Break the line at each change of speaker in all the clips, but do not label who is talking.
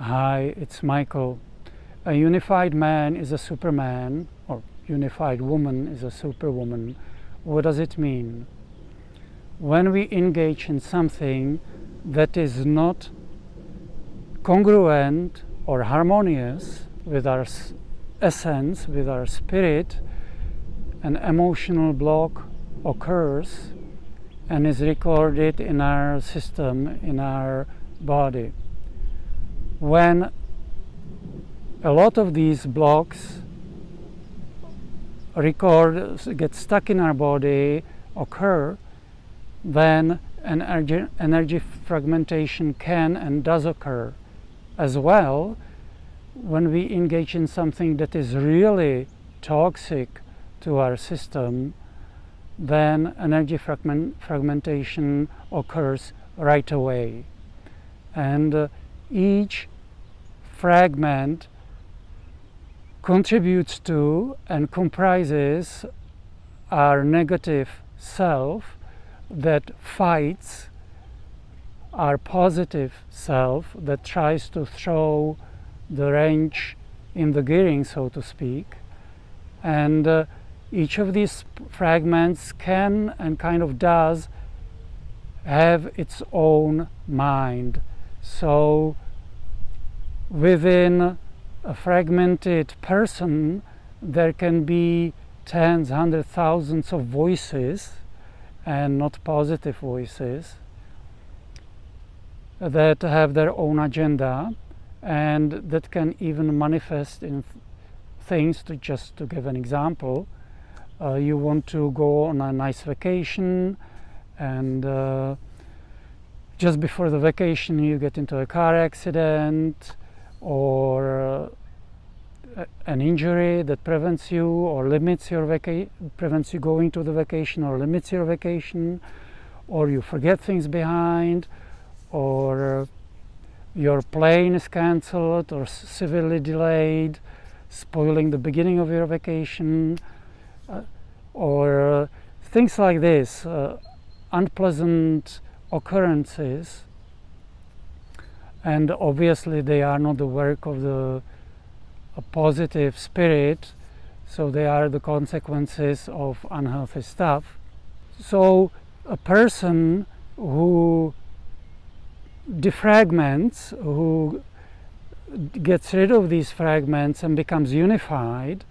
Hi, it's Michael. A unified man is a superman, or unified woman is a superwoman. What does it mean? When we engage in something that is not congruent or harmonious with our essence, with our spirit, an emotional block occurs and is recorded in our system, in our body. When a lot of these blocks get stuck in our body, occur, then an energy fragmentation can and does occur. As well, when we engage in something that is really toxic to our system, then energy fragmentation occurs right away. And each fragment contributes to and comprises our negative self that fights our positive self that tries to throw the wrench in the gearing, so to speak. And each of these fragments can and kind of does have its own mind. So within a fragmented person, there can be tens, hundreds, thousands of voices, and not positive voices, that have their own agenda and that can even manifest in things. To give an example, you want to go on a nice vacation, and just before the vacation you get into a car accident or an injury that prevents you or limits your prevents you going to the vacation or limits your vacation, or you forget things behind, or your plane is cancelled or severely delayed, spoiling the beginning of your vacation, or things like this, unpleasant occurrences. And obviously they are not the work of a positive spirit, so they are the consequences of unhealthy stuff. So a person who defragments, who gets rid of these fragments and becomes unified,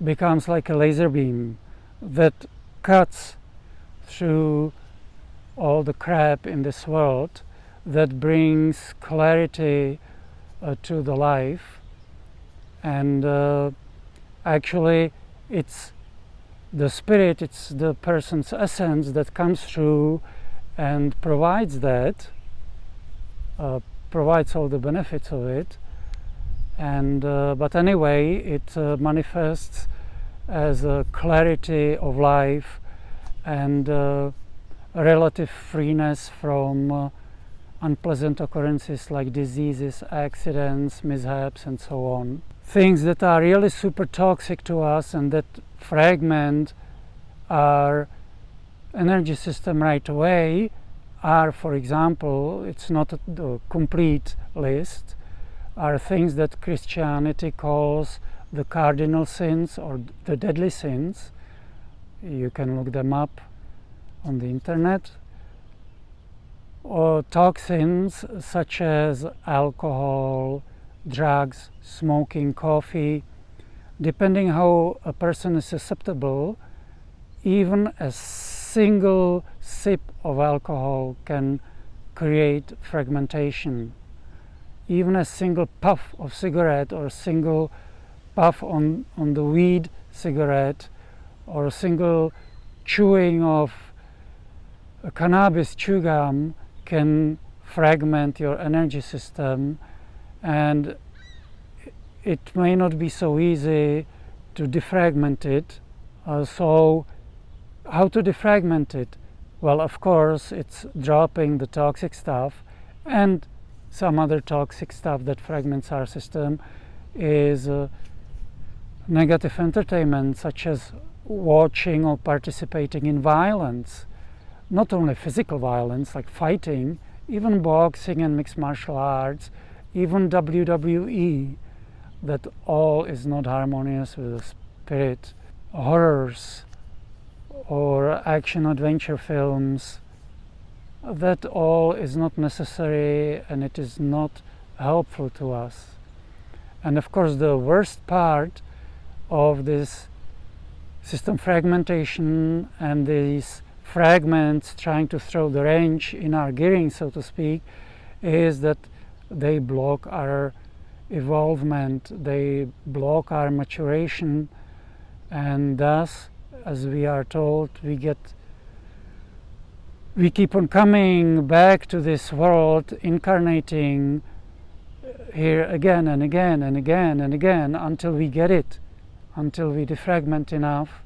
becomes like a laser beam that cuts through all the crap in this world, that brings clarity to the life. And actually it's the spirit, it's the person's essence that comes through and provides that, provides all the benefits of it. And but anyway, it manifests as a clarity of life and a relative freeness from unpleasant occurrences like diseases, accidents, mishaps, and so on. Things that are really super toxic to us and that fragment our energy system right away are, for example, it's not the complete list, are things that Christianity calls the cardinal sins or the deadly sins. You can look them up on the internet. Or toxins such as alcohol, drugs, smoking, coffee. Depending how a person is susceptible, even a single sip of alcohol can create fragmentation. Even a single puff of cigarette or a single puff on the weed cigarette or a single chewing of a cannabis chew gum can fragment your energy system, and it may not be so easy to defragment it. So how to defragment it? Well, of course, it's dropping the toxic stuff, and some other toxic stuff that fragments our system is negative entertainment, such as watching or participating in violence. Not only physical violence like fighting, even boxing and mixed martial arts, even WWE, that all is not harmonious with the spirit. Horrors or action adventure films, that all is not necessary and it is not helpful to us. And of course the worst part of this system fragmentation and these fragments trying to throw the wrench in our gearing, so to speak, is that they block our evolvement, they block our maturation, and thus, as we are told, we keep on coming back to this world, incarnating here again and again and again and again until we get it, until we defragment enough,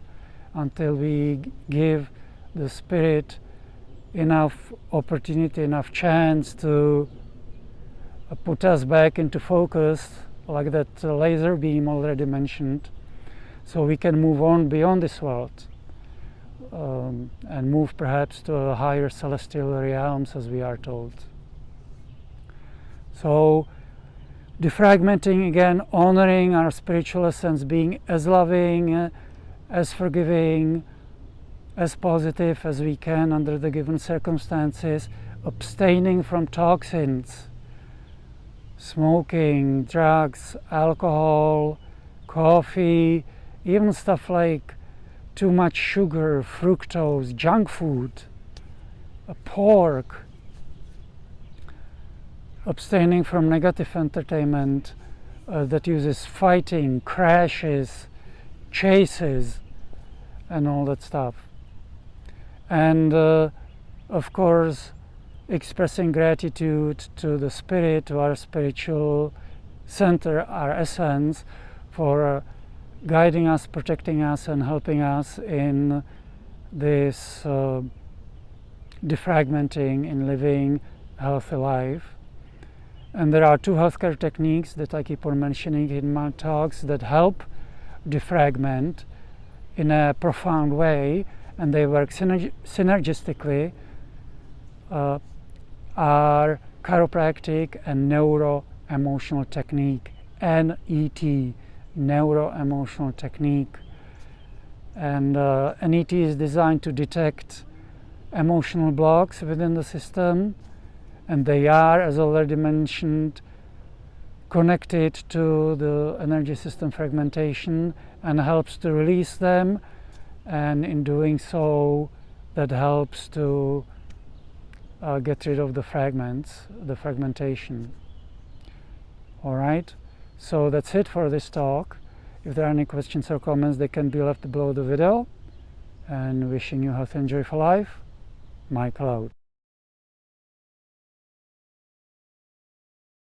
until we give the spirit enough opportunity, enough chance to put us back into focus, like that laser beam already mentioned, so we can move on beyond this world and move perhaps to higher celestial realms, as we are told. So defragmenting, again, honoring our spiritual essence, being as loving, as forgiving, as positive as we can under the given circumstances, abstaining from toxins, smoking, drugs, alcohol, coffee, even stuff like too much sugar, fructose, junk food, pork, abstaining from negative entertainment that uses fighting, crashes, chases, and all that stuff. And of course, expressing gratitude to the spirit, to our spiritual center, our essence, for guiding us, protecting us, and helping us in this defragmenting, in living a healthy life. And there are two healthcare techniques that I keep on mentioning in my talks that help defragment in a profound way, and they work synergistically, are chiropractic and neuro-emotional technique, NET, neuro-emotional technique. And NET is designed to detect emotional blocks within the system, and they are, as already mentioned, connected to the energy system fragmentation and helps to release them, and in doing so that helps to get rid of the fragments, the fragmentation. Alright, so that's it for this talk. If there are any questions or comments, they can be left below the video. And wishing you a healthy and joyful life, Michael out.